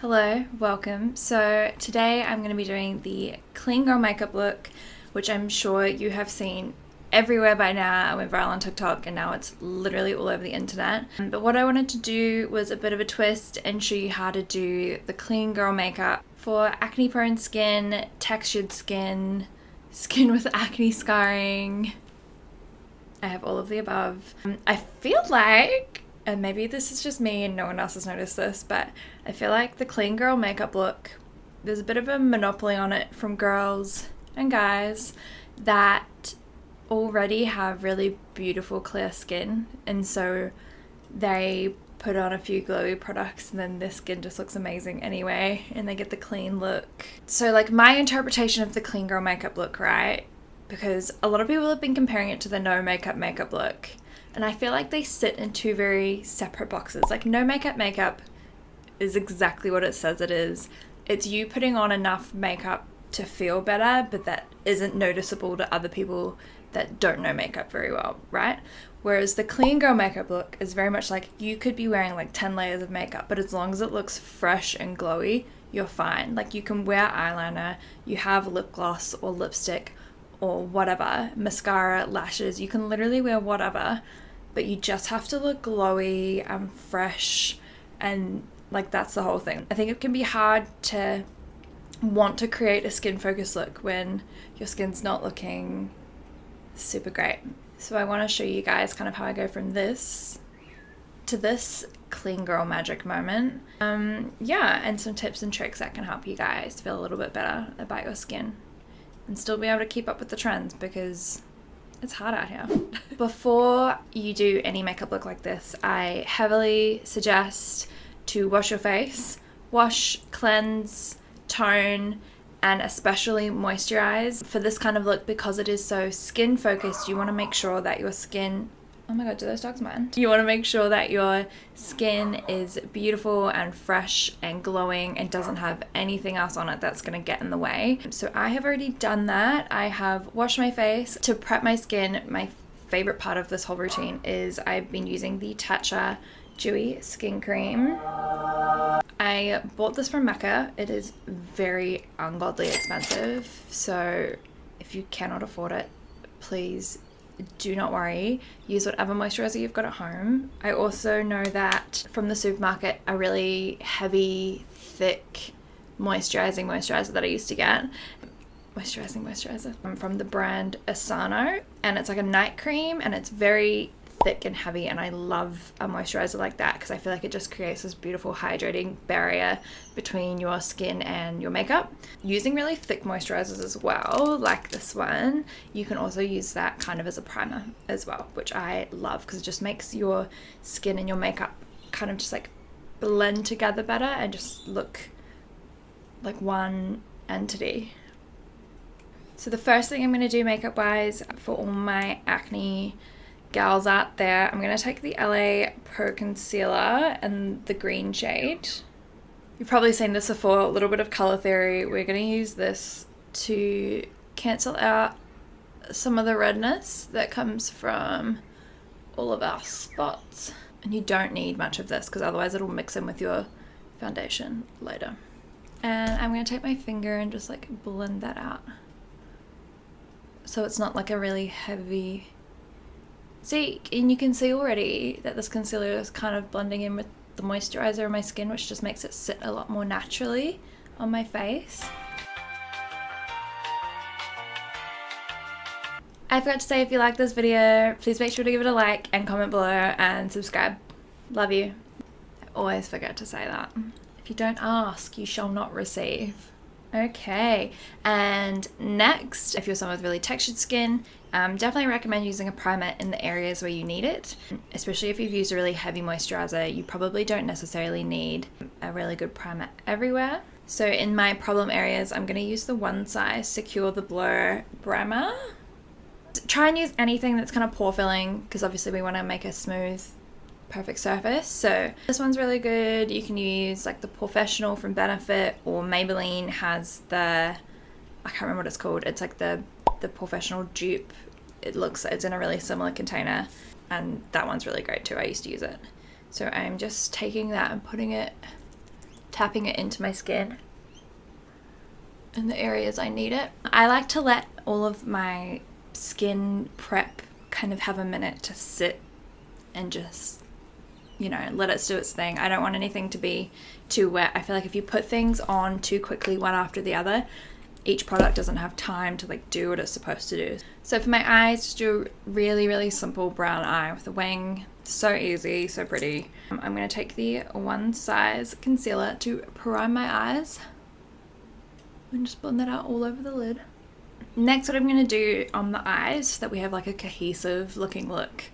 Hello, welcome. So today I'm going to be doing the clean girl makeup look, which I'm sure you have seen everywhere by now. I went viral on TikTok and now it's literally all over the internet. But what I wanted to do was a bit of a twist and show you how to do the clean girl makeup for acne prone skin, textured skin, skin with acne scarring. I have all of the above. I feel like, and maybe this is just me and no one else has noticed this, but I feel like the clean girl makeup look, there's a bit of a monopoly on it from girls and guys that already have really beautiful clear skin, and so they put on a few glowy products and then their skin just looks amazing anyway and they get the clean look. So like my interpretation of the clean girl makeup look, right, because a lot of people have been comparing it to the no makeup look, and I feel like they sit in two very separate boxes. Like no makeup is exactly what it says it is. It's you putting on enough makeup to feel better, but that isn't noticeable to other people that don't know makeup very well, right? Whereas the clean girl makeup look is very much like you could be wearing like 10 layers of makeup, but as long as it looks fresh and glowy, you're fine. Like you can wear eyeliner, you have lip gloss or lipstick or whatever, mascara, lashes, you can literally wear whatever, but you just have to look glowy and fresh, and like that's the whole thing. I think it can be hard to want to create a skin focused look when your skin's not looking super great. So I want to show you guys kind of how I go from this to this clean girl magic moment. And some tips and tricks that can help you guys feel a little bit better about your skin and still be able to keep up with the trends, because it's hard out here. Before you do any makeup look like this, I heavily suggest to wash your face. Wash, cleanse, tone, and especially moisturize. For this kind of look, because it is so skin focused, you want to make sure that your skin, oh my god, do those dogs mind? You want to make sure that your skin is beautiful and fresh and glowing and doesn't have anything else on it that's going to get in the way. So I have already done that. I have washed my face. To prep my skin, my favorite part of this whole routine is I've been using the Tatcha Dewy Skin Cream. I bought this from Mecca. It is very ungodly expensive, so if you cannot afford it, please do not worry. Use whatever moisturizer you've got at home. I also know that from the supermarket, a really heavy, thick moisturizer that I used to get. Moisturizer from the brand Asano, and it's like a night cream and it's very thick and heavy, and I love a moisturizer like that because I feel like it just creates this beautiful hydrating barrier between your skin and your makeup. Using really thick moisturizers as well, like this one, you can also use that kind of as a primer as well, which I love because it just makes your skin and your makeup kind of just like blend together better and just look like one entity. So the first thing I'm going to do makeup wise for all my acne gals out there, I'm going to take the LA Pro Concealer and the green shade. You've probably seen this before, a little bit of color theory. We're going to use this to cancel out some of the redness that comes from all of our spots. And you don't need much of this because otherwise it'll mix in with your foundation later. And I'm going to take my finger and just like blend that out, so it's not like a really heavy. See, and you can see already that this concealer is kind of blending in with the moisturizer in my skin, which just makes it sit a lot more naturally on my face. I forgot to say, if you like this video, please make sure to give it a like and comment below and subscribe. Love you. I always forget to say that. If you don't ask, you shall not receive. Okay, and next, if you're someone with really textured skin, definitely recommend using a primer in the areas where you need it, especially if you've used a really heavy moisturizer. You probably don't necessarily need a really good primer everywhere. So in my problem areas, I'm going to use the One Size Secure the Blur primer. Try and use anything that's kind of pore filling, because obviously we want to make a smooth, perfect surface. So this one's really good. You can use like the Professional from Benefit, or Maybelline has the, I can't remember what it's called. It's like the Professional dupe. It's in a really similar container, and that one's really great too. I used to use it. So I'm just taking that and tapping it into my skin in the areas I need it. I like to let all of my skin prep kind of have a minute to sit and just, you know, let it do its thing. I don't want anything to be too wet. I feel like if you put things on too quickly one after the other, each product doesn't have time to like do what it's supposed to do. So for my eyes, just do a really simple brown eye with a wing. So easy, so pretty. I'm going to take the One Size concealer to prime my eyes and just blend that out all over the lid. Next, what I'm going to do on the eyes so that we have like a cohesive looking look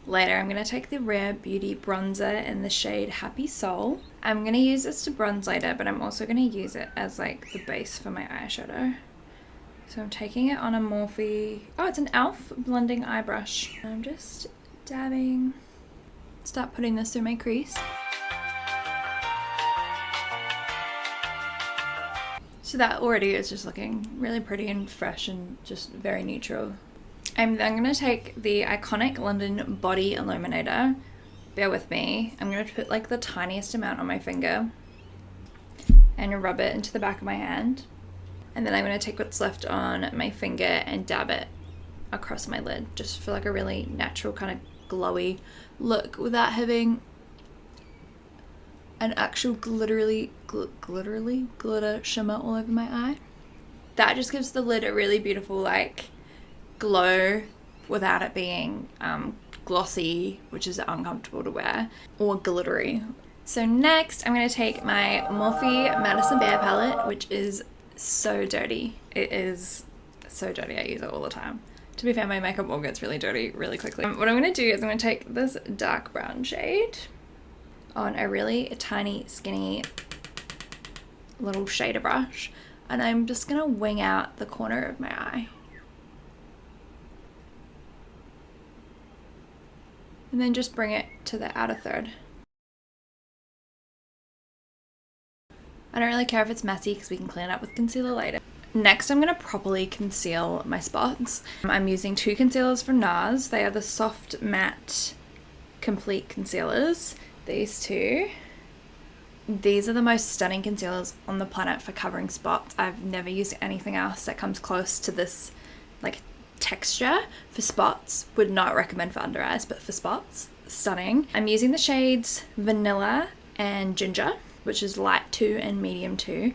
later, I'm going to take the Rare Beauty bronzer in the shade Happy Soul. I'm going to use this to bronze later, but I'm also going to use it as like the base for my eyeshadow. So I'm taking it on a Morphe, oh, it's an e.l.f. blending eye brush. I'm just dabbing, start putting this through my crease. So that already is just looking really pretty and fresh and just very neutral. I'm then going to take the iconic London Body Illuminator. Bear with me. I'm going to put like the tiniest amount on my finger and rub it into the back of my hand. And then I'm going to take what's left on my finger and dab it across my lid just for like a really natural kind of glowy look without having an actual glitter shimmer all over my eye. That just gives the lid a really beautiful like glow without it being glossy, which is uncomfortable to wear, or glittery. So next I'm going to take my Morphe Madison Bear palette, which is so dirty. It is so dirty. I use it all the time. To be fair, my makeup all gets really dirty really quickly. What I'm going to do is I'm going to take this dark brown shade on a really tiny, skinny little shader brush, and I'm just going to wing out the corner of my eye. And then just bring it to the outer third. I don't really care if it's messy because we can clean it up with concealer later. Next, I'm going to properly conceal my spots. I'm using two concealers from NARS. They are the Soft Matte Complete Concealers. These two. These are the most stunning concealers on the planet for covering spots. I've never used anything else that comes close to this like texture for spots. Would not recommend for under eyes, but for spots, stunning. I'm using the shades Vanilla and Ginger, which is light 2 and medium 2.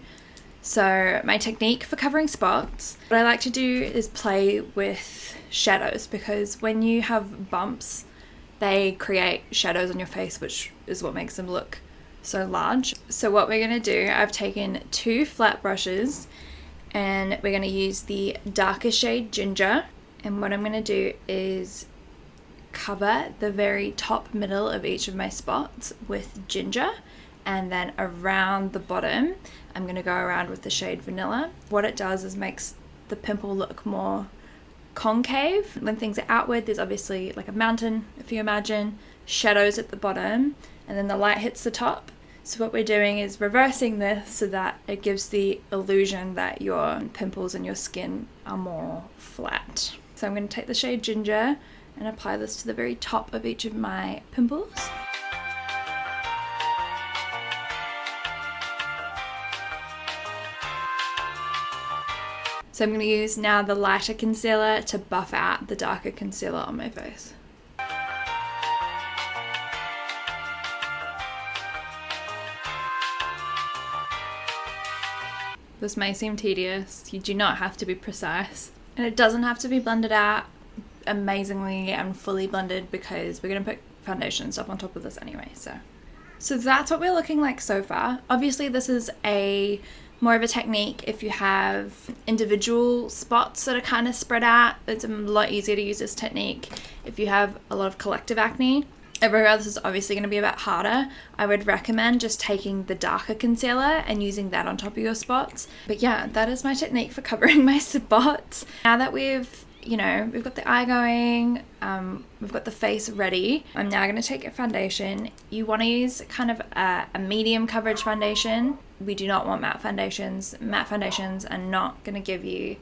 So my technique for covering spots, what I like to do is play with shadows, because when you have bumps, they create shadows on your face, which is what makes them look so large. So what we're going to do, I've taken 2 flat brushes and we're going to use the darker shade Ginger. And what I'm going to do is cover the very top middle of each of my spots with Ginger, and then around the bottom I'm going to go around with the shade Vanilla. What it does is makes the pimple look more concave. When things are outward, there's obviously like a mountain, if you imagine, shadows at the bottom, and then the light hits the top. So what we're doing is reversing this so that it gives the illusion that your pimples and your skin are more flat. So I'm going to take the shade Ginger and apply this to the very top of each of my pimples. So I'm going to use now the lighter concealer to buff out the darker concealer on my face. This may seem tedious, you do not have to be precise. And it doesn't have to be blended out amazingly and fully blended, because we're going to put foundation and stuff on top of this anyway. So that's what we're looking like so far. Obviously this is more of a technique if you have individual spots that are kind of spread out. It's a lot easier to use this technique if you have a lot of collective acne. Everywhere else is obviously going to be a bit harder. I would recommend just taking the darker concealer and using that on top of your spots. But yeah, that is my technique for covering my spots. Now that we've got the eye going, we've got the face ready, I'm now going to take a foundation. You want to use kind of a medium coverage foundation. We do not want matte foundations. Matte foundations are not going to give you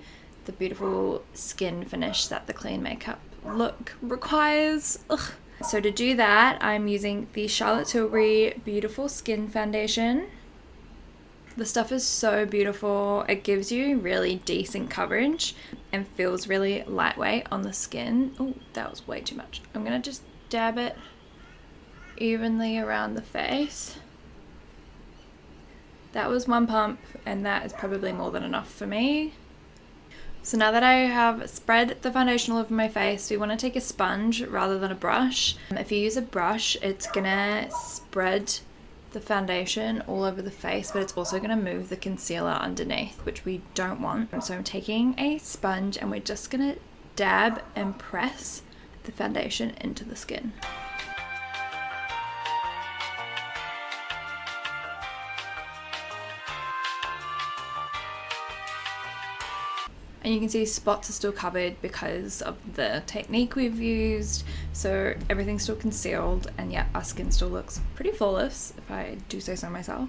the beautiful skin finish that the clean makeup look requires. Ugh. So to do that, I'm using the Charlotte Tilbury Beautiful Skin Foundation. The stuff is so beautiful. It gives you really decent coverage and feels really lightweight on the skin. Oh, that was way too much. I'm gonna just dab it evenly around the face. That was one pump, and that is probably more than enough for me. So now that I have spread the foundation all over my face, we want to take a sponge rather than a brush. If you use a brush, it's gonna spread the foundation all over the face, but it's also going to move the concealer underneath, which we don't want. So I'm taking a sponge and we're just going to dab and press the foundation into the skin. And you can see spots are still covered because of the technique we've used, so everything's still concealed, and yet our skin still looks pretty flawless, if I do say so myself.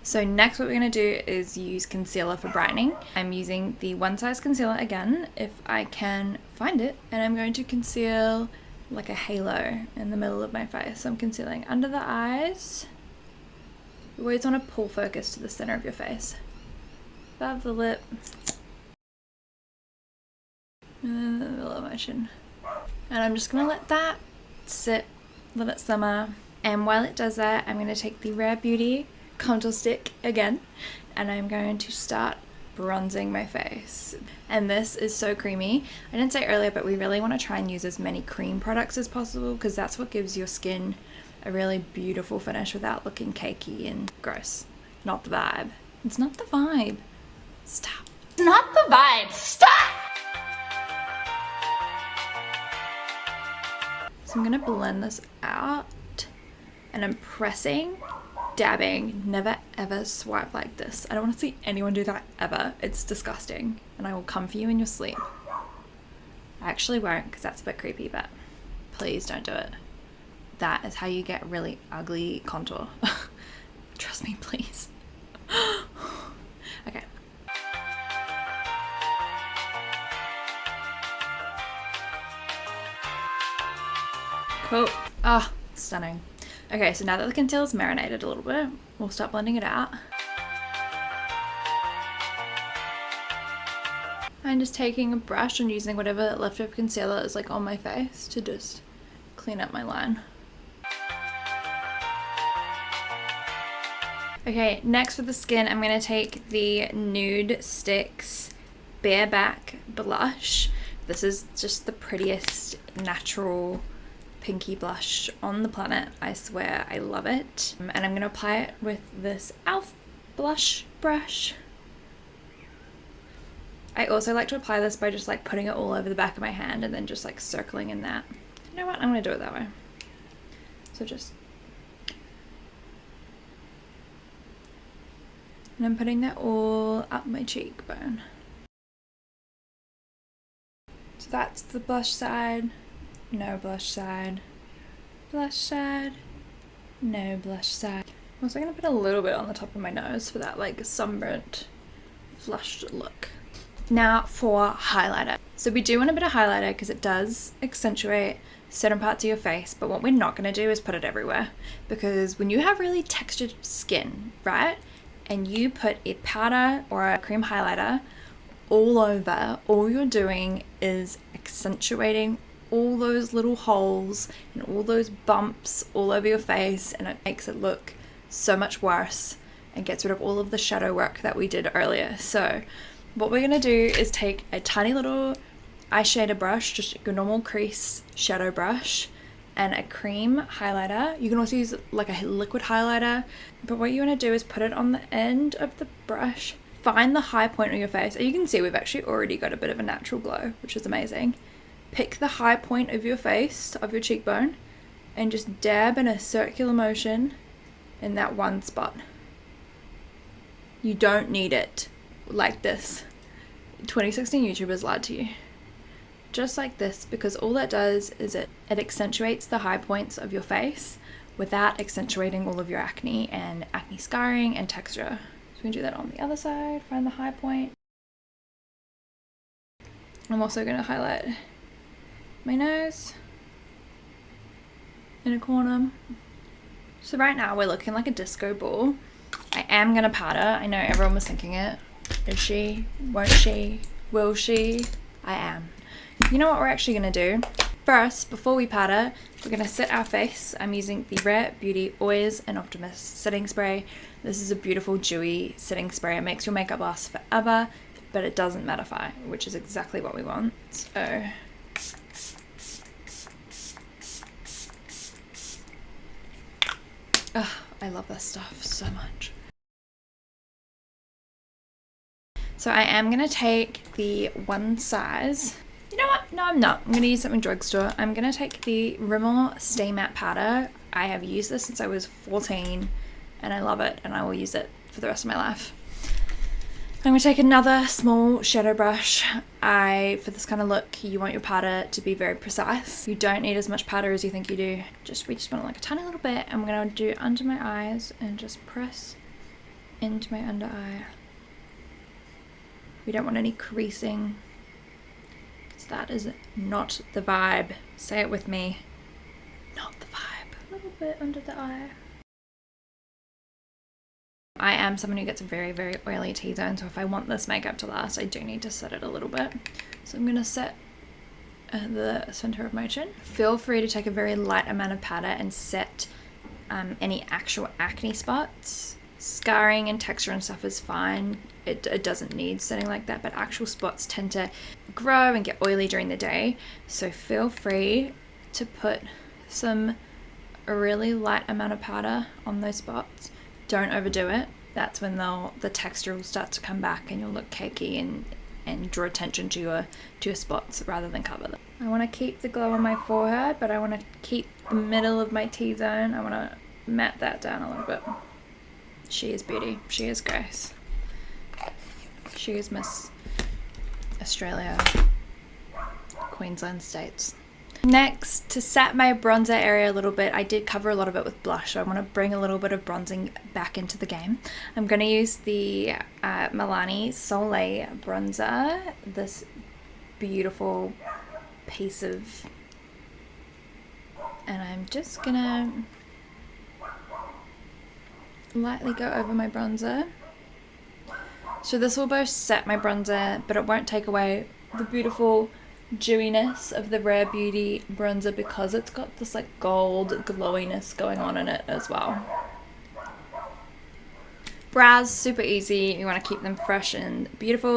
So next what we're going to do is use concealer for brightening. I'm using the One Size concealer again, if I can find it, and I'm going to conceal like a halo in the middle of my face. So I'm concealing under the eyes. You always want to pull focus to the center of your face, above the lip, and then the middle motion. And I'm just going to let that sit, let it simmer. And while it does that, I'm going to take the Rare Beauty contour stick again, and I'm going to start bronzing my face. And this is so creamy. I didn't say earlier, but we really want to try and use as many cream products as possible, because that's what gives your skin a really beautiful finish without looking cakey and gross. Not the vibe. It's not the vibe. Stop. It's not the vibe. Stop! So I'm going to blend this out, and I'm pressing, dabbing. Never ever swipe like this. I don't want to see anyone do that ever. It's disgusting, and I will come for you in your sleep. I actually won't, because that's a bit creepy, but please don't do it. That is how you get really ugly contour. Trust me, please. Okay. Cool. Ah, stunning. Okay, so now that the concealer's marinated a little bit, we'll start blending it out. I'm just taking a brush and using whatever leftover concealer is like on my face to just clean up my line. Okay, next for the skin, I'm going to take the Nude Sticks Bareback Blush. This is just the prettiest natural pinky blush on the planet. I swear, I love it. And I'm going to apply it with this e.l.f. blush brush. I also like to apply this by just like putting it all over the back of my hand and then just like circling in that. You know what? I'm going to do it that way. So just... And I'm putting that all up my cheekbone. So that's the blush side. No blush side. Blush side. No blush side. I'm also going to put a little bit on the top of my nose for that like sunburnt, flushed look. Now for highlighter. So we do want a bit of highlighter because it does accentuate certain parts of your face, but what we're not going to do is put it everywhere, because when you have really textured skin, right, and you put a powder or a cream highlighter all over, all you're doing is accentuating all those little holes and all those bumps all over your face, and it makes it look so much worse and gets rid of all of the shadow work that we did earlier. So what we're going to do is take a tiny little eyeshadow brush, just your normal crease shadow brush, and a cream highlighter. You can also use like a liquid highlighter, but what you want to do is put it on the end of the brush, find the high point of your face. You can see we've actually already got a bit of a natural glow, which is amazing. Pick the high point of your face, of your cheekbone, and just dab in a circular motion in that one spot. You don't need it like this. 2016 YouTubers lied to you. Just like this, because all that does is it accentuates the high points of your face without accentuating all of your acne and acne scarring and texture. So we can do that on the other side, find the high point. I'm also going to highlight my nose in a corner. So right now we're looking like a disco ball, I am gonna powder. I know everyone was thinking it. Is she? Won't she? Will she? I am. You know what we're actually gonna do? First, before we powder, we're gonna set our face. I'm using the Rare Beauty Oils and Optimus setting spray. This is a beautiful dewy setting spray. It makes your makeup last forever, but it doesn't mattify, which is exactly what we want. So I love this stuff so much. So I am going to take the one size. You know what? No, I'm not. I'm going to use something drugstore. I'm going to take the Rimmel Stay Matte Powder. I have used this since I was 14 and I love it and I will use it for the rest of my life. I'm going to take another small shadow brush. For this kind of look, you want your powder to be very precise. You don't need as much powder as you think you do. We just want like a tiny little bit. I'm going to do under my eyes and just press into my under eye. We don't want any creasing, because that is not the vibe. Say it with me. Not the vibe. A little bit under the eye. I am someone who gets a very, very oily T-zone, so if I want this makeup to last, I do need to set it a little bit. So I'm going to set the center of my chin. Feel free to take a very light amount of powder and set any actual acne spots. Scarring and texture and stuff is fine. It doesn't need setting like that, but actual spots tend to grow and get oily during the day. So feel free to put a really light amount of powder on those spots. Don't overdo it. That's when the texture will start to come back and you'll look cakey and draw attention to your spots rather than cover them. I want to keep the glow on my forehead, but I want to keep the middle of my T-zone. I want to matte that down a little bit. She is beauty. She is grace. She is Miss Australia, Queensland States. Next, to set my bronzer area a little bit, I did cover a lot of it with blush, so I want to bring a little bit of bronzing back into the game. I'm going to use the Milani Soleil Bronzer, this beautiful piece of, and I'm just going to lightly go over my bronzer. So this will both set my bronzer, but it won't take away the beautiful dewiness of the Rare Beauty bronzer because it's got this like gold glowiness going on in it as well. Brows, super easy. You want to keep them fresh and beautiful.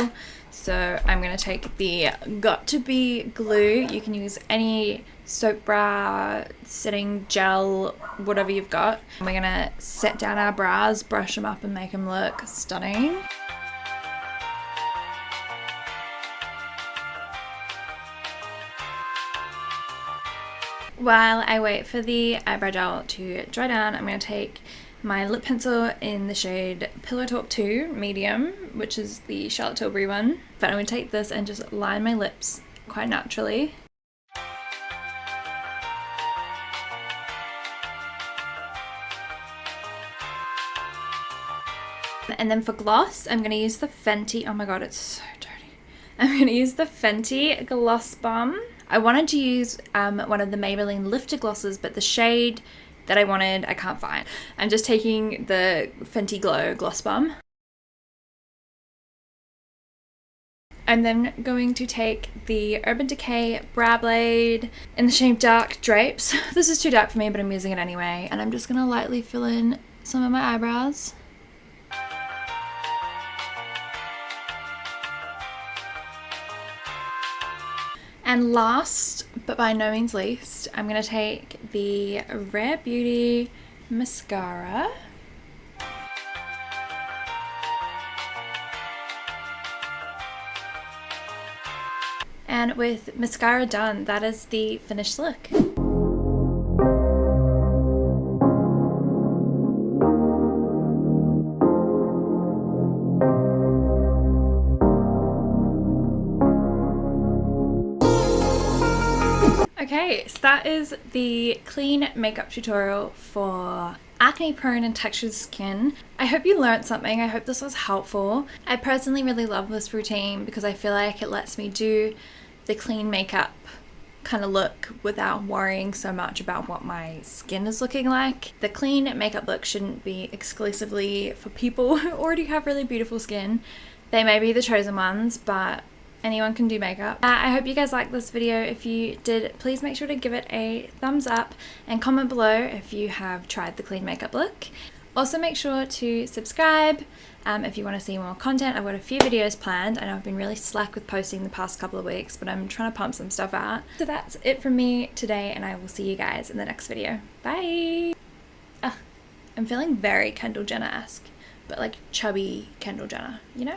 So I'm going to take the Got To Be glue. You can use any soap brow setting gel, whatever you've got. And we're going to set down our brows, brush them up and make them look stunning. While I wait for the eyebrow gel to dry down, I'm going to take my lip pencil in the shade Pillow Talk 2 Medium, which is the Charlotte Tilbury one. But I'm going to take this and just line my lips quite naturally. And then for gloss, I'm going to use the Fenty, oh my god, it's so dirty. I'm going to use the Fenty Gloss Bomb. I wanted to use one of the Maybelline Lifter glosses, but the shade that I wanted, I can't find. I'm just taking the Fenty Glow Gloss Bomb. I'm then going to take the Urban Decay Brow Blade in the shade Dark Drapes. This is too dark for me, but I'm using it anyway. And I'm just going to lightly fill in some of my eyebrows. And last, but by no means least, I'm going to take the Rare Beauty mascara. And with mascara done, that is the finished look. Okay, so that is the clean makeup tutorial for acne prone and textured skin. I hope you learned something. I hope this was helpful. I personally really love this routine because I feel like it lets me do the clean makeup kind of look without worrying so much about what my skin is looking like. The clean makeup look shouldn't be exclusively for people who already have really beautiful skin. They may be the chosen ones, but anyone can do makeup. I hope you guys liked this video. If you did, please make sure to give it a thumbs up and comment below if you have tried the clean makeup look. Also make sure to subscribe if you want to see more content. I've got a few videos planned. I know I've been really slack with posting the past couple of weeks, but I'm trying to pump some stuff out. So that's it from me today, and I will see you guys in the next video. Bye! I'm feeling very Kendall Jenner-esque, but like chubby Kendall Jenner, you know?